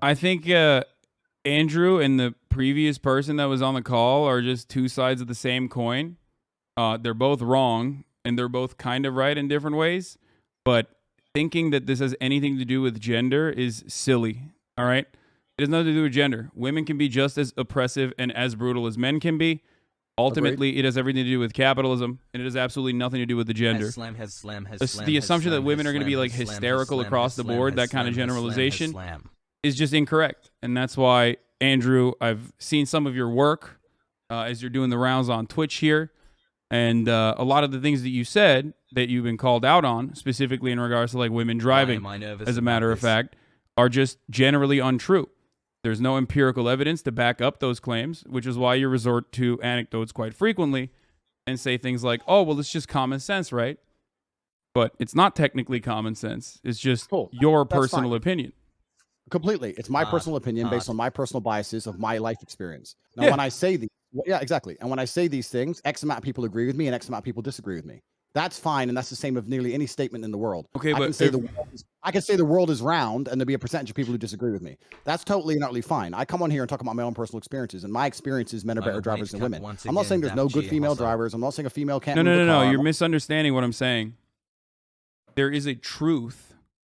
I think Andrew and the previous person that was on the call are just two sides of the same coin. They're both wrong and they're both kind of right in different ways. But thinking that this has anything to do with gender is silly. All right. It has nothing to do with gender. Women can be just as oppressive and as brutal as men can be. Ultimately, Agreed. it has everything to do with capitalism, and it has absolutely nothing to do with the gender. The assumption that women are going to be like hysterical across the board, that kind of generalization, is just incorrect. And that's why, Andrew, I've seen some of your work as you're doing the rounds on Twitch here. And a lot of the things that you said that you've been called out on, specifically in regards to like women driving, as a matter of fact, are just generally untrue. There's no empirical evidence to back up those claims, which is why you resort to anecdotes quite frequently and say things like, oh, well, it's just common sense, right? But it's not technically common sense. It's just your personal opinion. Completely. It's my personal opinion based on my personal biases of my life experience. Now, Yeah. when I say these, yeah, exactly. And when I say these things, X amount of people agree with me and X amount of people disagree with me. That's fine, and that's the same of nearly any statement in the world. Okay, I but can say I can say the world is round, and there'll be a percentage of people who disagree with me. That's totally and utterly fine. I come on here and talk about my own personal experiences, and my experiences, men are better drivers than women. I'm not saying there's no good female drivers. I'm not saying a female can't move a car. No. You're misunderstanding what I'm saying. There is a truth,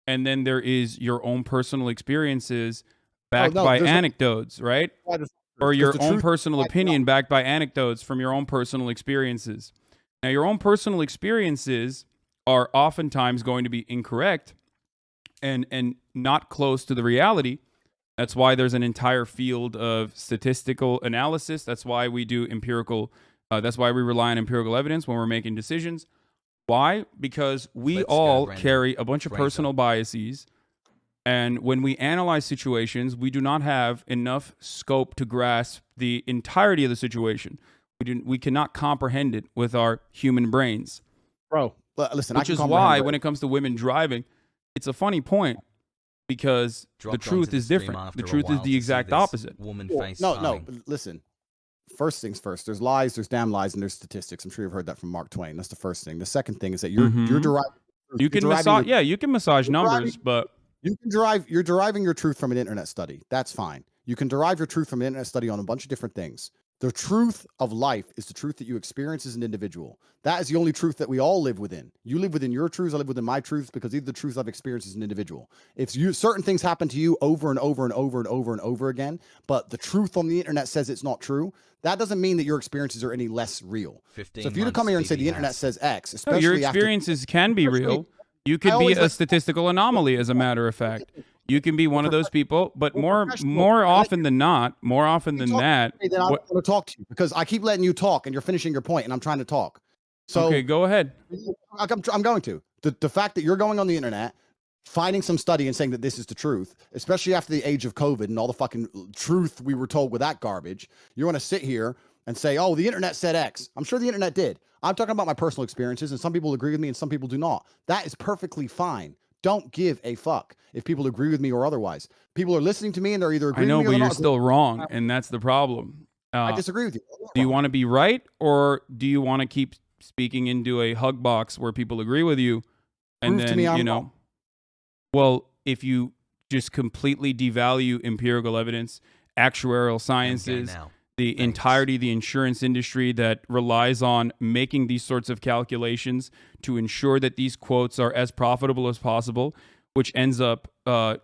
and then there is your own personal experiences backed by anecdotes, right? Or your own personal opinion backed by anecdotes from your own personal experiences. Now, your own personal experiences are oftentimes going to be incorrect and not close to the reality. That's why there's an entire field of statistical analysis. That's why we do empirical. That's why we rely on empirical evidence when we're making decisions. Why? Because we all carry a bunch of personal biases. And when we analyze situations, we do not have enough scope to grasp the entirety of the situation. We cannot comprehend it with our human brains. Bro, listen, which is why when it comes to women driving, it's a funny point because the truth is different. The truth is the exact opposite. No, listen. First things first, there's lies, there's damn lies, and there's statistics. I'm sure you've heard that from Mark Twain. That's the first thing. The second thing is that you're deriving. You can massage numbers, but you're deriving your truth from an internet study. That's fine. You can derive your truth from an internet study on a bunch of different things. The truth of life is the truth that you experience as an individual. That is the only truth that we all live within. You live within your truths, I live within my truths, because these are the truths I've experienced as an individual. If certain things happen to you over and over and over and over and over again, but the truth on the internet says it's not true, that doesn't mean that your experiences are any less real. So if you to come here and say the internet says X, especially your experiences can be real. You could be a statistical anomaly, as a matter of fact. You can be one of those people, but more often than that, I want to talk to you because I keep letting you talk and you're finishing your point and I'm trying to talk. So okay, go ahead. I'm going to. The fact that you're going on the internet, finding some study and saying that this is the truth, especially after the age of COVID and all the fucking truth we were told with that garbage, you want to sit here and say, oh, the internet said X. I'm sure the internet did. I'm talking about my personal experiences, and some people agree with me and some people do not. That is perfectly fine. Don't give a fuck if people agree with me or otherwise. People are listening to me and they're either agreeing with me or not. I know, but you're still wrong, and that's the problem. I disagree with you. Do you want to be right, or do you want to keep speaking into a hug box where people agree with you, and then wrong. Well, if you just completely devalue empirical evidence, actuarial sciences, the entirety of the insurance industry that relies on making these sorts of calculations to ensure that these quotes are as profitable as possible, which ends up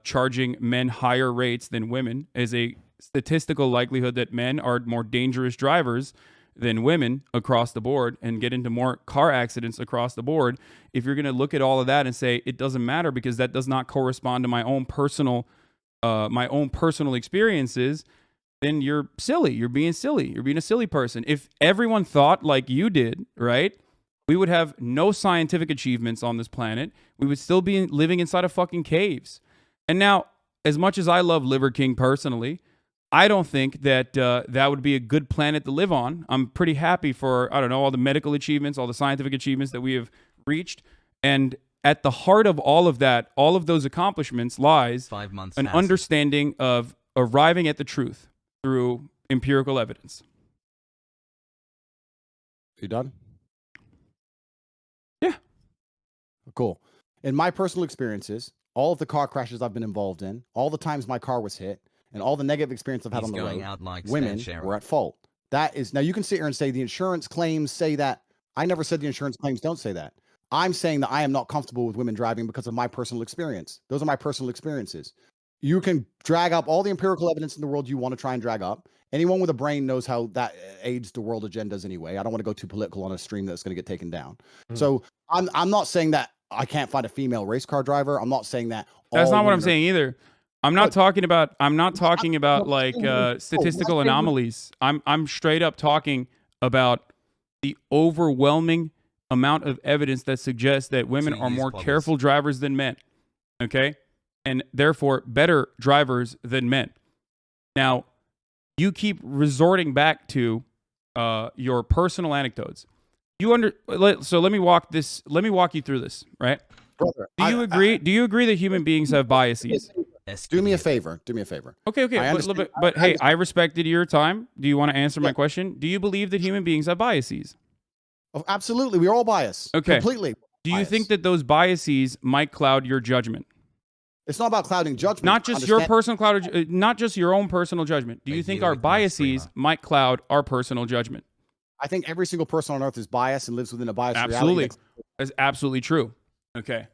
charging men higher rates than women, is a statistical likelihood that men are more dangerous drivers than women across the board and get into more car accidents across the board. If you're going to look at all of that and say it doesn't matter because that does not correspond to my own personal experiences, then you're silly. You're being silly. You're being a silly person. If everyone thought like you did, right, we would have no scientific achievements on this planet. We would still be living inside of fucking caves. And now, as much as I love Liver King personally, I don't think that that would be a good planet to live on. I'm pretty happy for, I don't know, all the medical achievements, all the scientific achievements that we have reached. And at the heart of all of that, all of those accomplishments lies an understanding of arriving at the truth through empirical evidence. You done? Yeah. Cool. In my personal experiences, all of the car crashes I've been involved in, all the times my car was hit, and all the negative experience I've had on the road, women were at fault. That is, now you can sit here and say the insurance claims say that. I never said the insurance claims don't say that. I'm saying that I am not comfortable with women driving because of my personal experience. Those are my personal experiences. You can drag up all the empirical evidence in the world you want to try and drag up. Anyone with a brain knows how that aids the world agendas anyway. I don't want to go too political on a stream that's going to get taken down. So I'm not saying that I can't find a female race car driver. I'm not saying that. That's not what I'm saying either. I'm not talking about like statistical anomalies. I'm straight up talking about the overwhelming amount of evidence that suggests that women are more careful drivers than men. Okay? And therefore better drivers than men. Now, you keep resorting back to your personal anecdotes. So let me walk you through this, right? Brother, do you agree that human beings have biases? Do me a favor. Okay. But hey, I respected your time. Do you want to answer my question? Do you believe that human beings have biases? Oh, absolutely. We're all biased. Okay. Completely. Do you think that those biases might cloud your judgment? It's not about clouding judgment. Not just your personal not just your own personal judgment. Do you think our biases might cloud our personal judgment? I think every single person on earth is biased and lives within a biased reality. reality. That's absolutely true. Okay.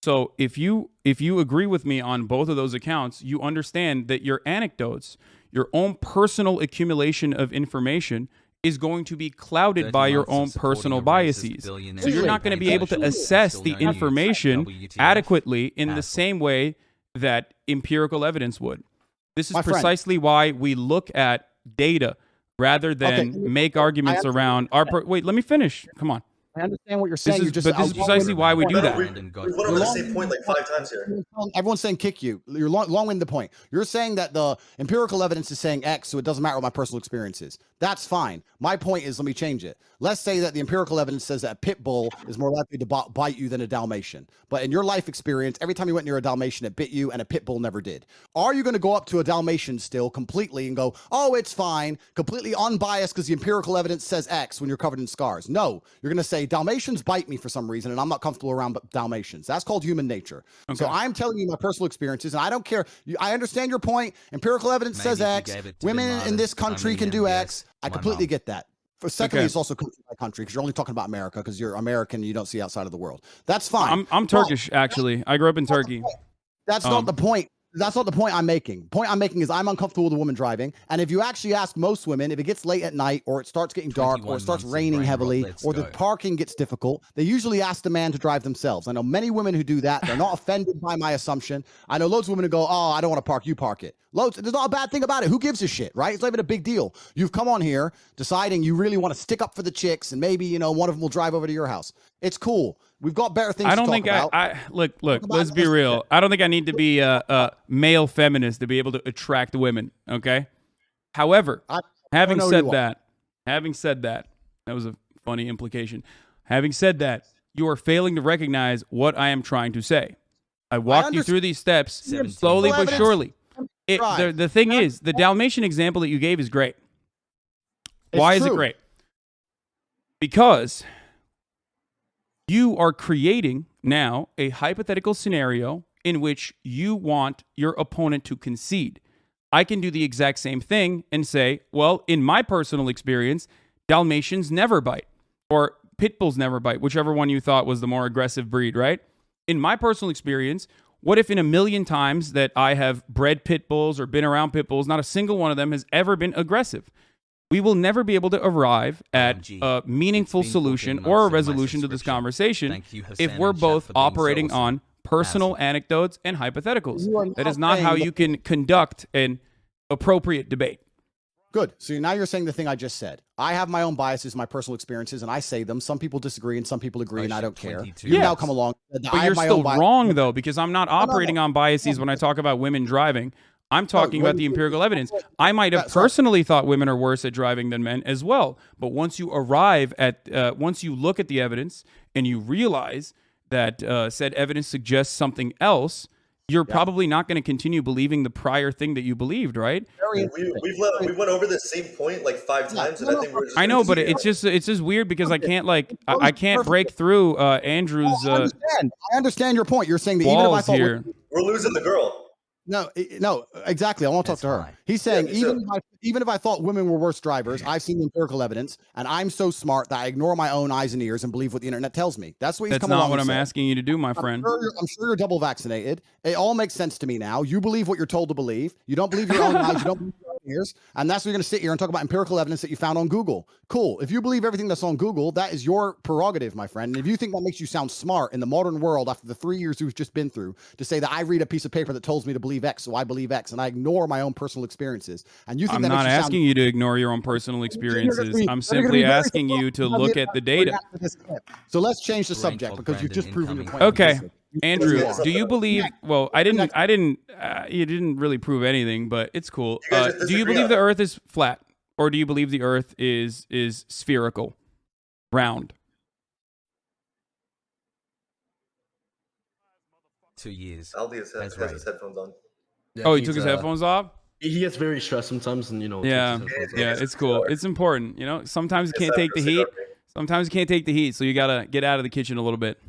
So if you agree with me on both of those accounts, you understand that your anecdotes, your own personal accumulation of information is going to be clouded by your own personal biases. So you're not going to be able to assess the information adequately in the same way that empirical evidence would. This is precisely why we look at data rather than make arguments around our... Wait, let me finish. Come on. I understand what you're saying. This is precisely why we do that. We've went over the same point like 5 times here. Everyone's saying kick you. You're long-winded the point. You're saying that the empirical evidence is saying X, so it doesn't matter what my personal experience is. That's fine. My point is, let me change it. Let's say that the empirical evidence says that a pit bull is more likely to bite you than a Dalmatian. But in your life experience, every time you went near a Dalmatian, it bit you, and a pit bull never did. Are you going to go up to a Dalmatian still completely and go, oh, it's fine, completely unbiased because the empirical evidence says X when you're covered in scars? No. You're going to say Dalmatians bite me for some reason, and I'm not comfortable around Dalmatians. That's called human nature. Okay. So I'm telling you my personal experiences, and I don't care. I understand your point. Empirical evidence says X. Women in this country can do X. I completely get that. Secondly, it's also country by country because you're only talking about America because you're American and you don't see outside of the world. That's fine. I'm Turkish, actually. I grew up in Turkey. That's not the point. That's not the point I'm making. The point I'm making is I'm uncomfortable with a woman driving. And if you actually ask most women, if it gets late at night or it starts getting dark or it starts raining heavily or the parking gets difficult, they usually ask the man to drive themselves. I know many women who do that. They're not offended by my assumption. I know loads of women who go, oh, I don't want to park. You park it. Loads. There's not a bad thing about it. Who gives a shit, right? It's not even a big deal. You've come on here deciding you really want to stick up for the chicks and maybe, one of them will drive over to your house. It's cool. We've got better things to talk about. I look, let's be real. I don't think I need to be a male feminist to be able to attract women, okay? However, having said that, that was a funny implication. Having said that, you are failing to recognize what I am trying to say. I walked you through these steps slowly but surely. The thing is, the Dalmatian example that you gave is great. Why is it great? Because you are creating now a hypothetical scenario in which you want your opponent to concede. I can do the exact same thing and say, well, in my personal experience, Dalmatians never bite, or pit bulls never bite, whichever one you thought was the more aggressive breed, right? In my personal experience, what if in a million times that I have bred pit bulls or been around pit bulls, not a single one of them has ever been aggressive? We will never be able to arrive at a meaningful solution or a resolution to this conversation if we're both operating on personal anecdotes and hypotheticals. That is not how you can conduct an appropriate debate. Good. So now you're saying the thing I just said. I have my own biases, my personal experiences, and I say them. Some people disagree and some people agree, and I don't care. You now come along. But you're still wrong, though, because I'm not operating on biases when I talk about women driving. I'm talking about the empirical evidence. I might have personally thought women are worse at driving than men as well. But once you arrive at, once you look at the evidence and you realize that said evidence suggests something else, you're probably not going to continue believing the prior thing that you believed, right? We went over the same point like 5 times, and I think we're just. I know, but it's just weird because I can't I can't break through Andrew's. I understand your point. You're saying that even if I thought we're losing the girl. No, exactly. I want to talk to her. He's saying even if I thought women were worse drivers, I've seen empirical evidence, and I'm so smart that I ignore my own eyes and ears and believe what the internet tells me. That's what he's coming along. That's not what I'm asking you to do, my friend. I'm sure you're double vaccinated. It all makes sense to me now. You believe what you're told to believe. You don't believe your own eyes. You don't believe your own ears, and that's what you're going to sit here and talk about empirical evidence that you found on Google. Cool. If you believe everything that's on Google, that is your prerogative, my friend. And if you think that makes you sound smart in the modern world after the 3 years we've just been through, to say that I read a piece of paper that tells me to believe X, so I believe X, and I ignore my own personal experiences, and you think I'm not asking you to ignore your own personal experiences. I'm simply asking you to look at the data. So let's change the subject because you've just proven your point. Okay. Andrew, do you believe? Well, I didn't. You didn't really prove anything, but it's cool. Do you believe the Earth is flat, or do you believe the Earth is spherical, round? 2 years. Aldi has his headphones on. Yeah, oh, he took his headphones off. He gets very stressed sometimes, and Yeah, it's cool. It's important. Sometimes you can't take the heat. Sometimes you can't take the heat, so you gotta get out of the kitchen a little bit.